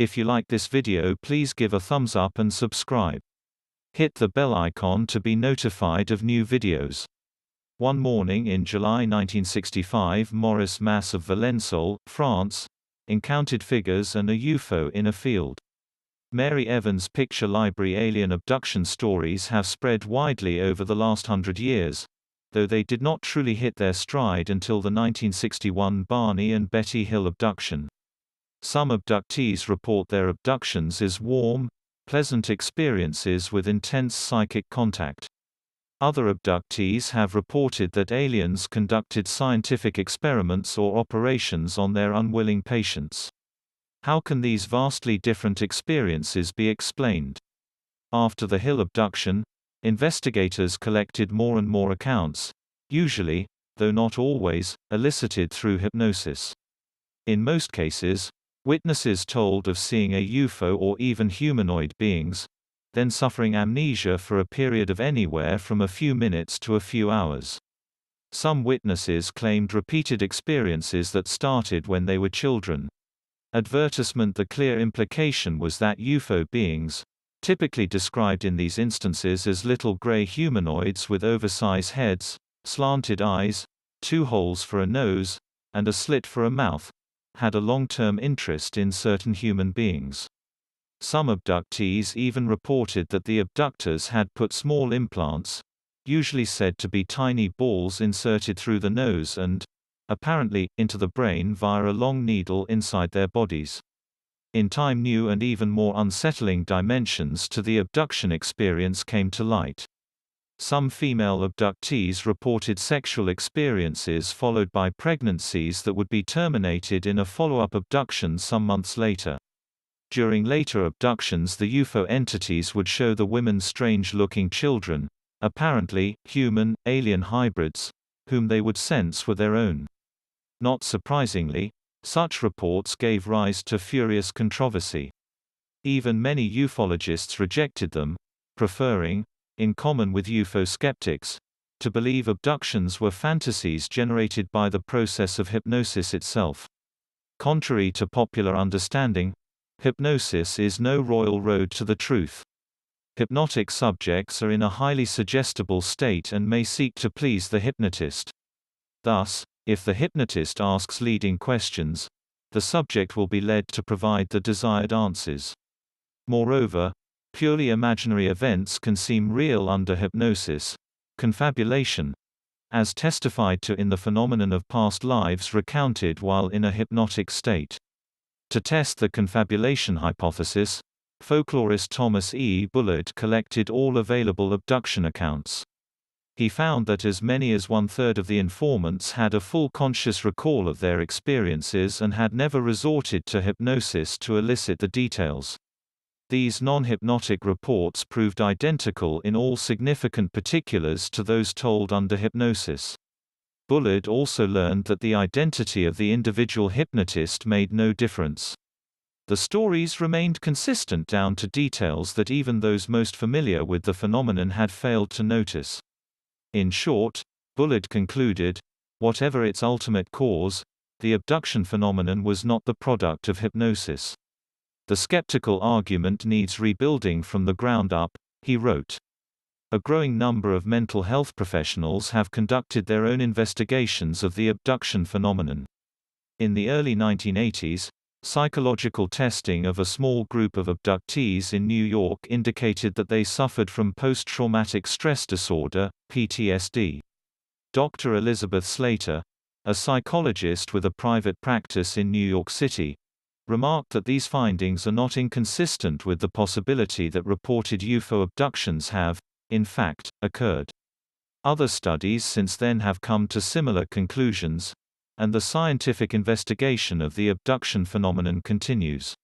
If you like this video, please give a thumbs up and subscribe. Hit the bell icon to be notified of new videos. One morning in July 1965, Maurice Masse of Valençol, France, encountered figures and a UFO in a field. Mary Evans' picture library alien abduction stories have spread widely over the last 100 years, though they did not truly hit their stride until the 1961 Barney and Betty Hill abduction. Some abductees report their abductions as warm, pleasant experiences with intense psychic contact. Other abductees have reported that aliens conducted scientific experiments or operations on their unwilling patients. How can these vastly different experiences be explained? After the Hill abduction, investigators collected more and more accounts, usually, though not always, elicited through hypnosis. In most cases, witnesses told of seeing a UFO or even humanoid beings, then suffering amnesia for a period of anywhere from a few minutes to a few hours. Some witnesses claimed repeated experiences that started when they were children. Advertisement. The clear implication was that UFO beings, typically described in these instances as little gray humanoids with oversized heads, slanted eyes, 2 holes for a nose, and a slit for a mouth, had a long-term interest in certain human beings. Some abductees even reported that the abductors had put small implants, usually said to be tiny balls, inserted through the nose and, apparently, into the brain via a long needle inside their bodies. In time, new and even more unsettling dimensions to the abduction experience came to light. Some female abductees reported sexual experiences followed by pregnancies that would be terminated in a follow-up abduction some months later. During later abductions, the UFO entities would show the women strange-looking children, apparently human-alien hybrids, whom they would sense were their own. Not surprisingly, such reports gave rise to furious controversy. Even many ufologists rejected them, preferring, in common with UFO skeptics, to believe abductions were fantasies generated by the process of hypnosis itself. Contrary to popular understanding, hypnosis is no royal road to the truth. Hypnotic subjects are in a highly suggestible state and may seek to please the hypnotist. Thus, if the hypnotist asks leading questions, the subject will be led to provide the desired answers. Moreover, purely imaginary events can seem real under hypnosis, confabulation, as testified to in the phenomenon of past lives recounted while in a hypnotic state. To test the confabulation hypothesis, folklorist Thomas E. Bullard collected all available abduction accounts. He found that as many as 1/3 of the informants had a full conscious recall of their experiences and had never resorted to hypnosis to elicit the details. These non-hypnotic reports proved identical in all significant particulars to those told under hypnosis. Bullard also learned that the identity of the individual hypnotist made no difference. The stories remained consistent down to details that even those most familiar with the phenomenon had failed to notice. In short, Bullard concluded, whatever its ultimate cause, the abduction phenomenon was not the product of hypnosis. The skeptical argument needs rebuilding from the ground up, he wrote. A growing number of mental health professionals have conducted their own investigations of the abduction phenomenon. In the early 1980s, psychological testing of a small group of abductees in New York indicated that they suffered from post-traumatic stress disorder, PTSD. Dr. Elizabeth Slater, a psychologist with a private practice in New York City, remarked that these findings are not inconsistent with the possibility that reported UFO abductions have, in fact, occurred. Other studies since then have come to similar conclusions, and the scientific investigation of the abduction phenomenon continues.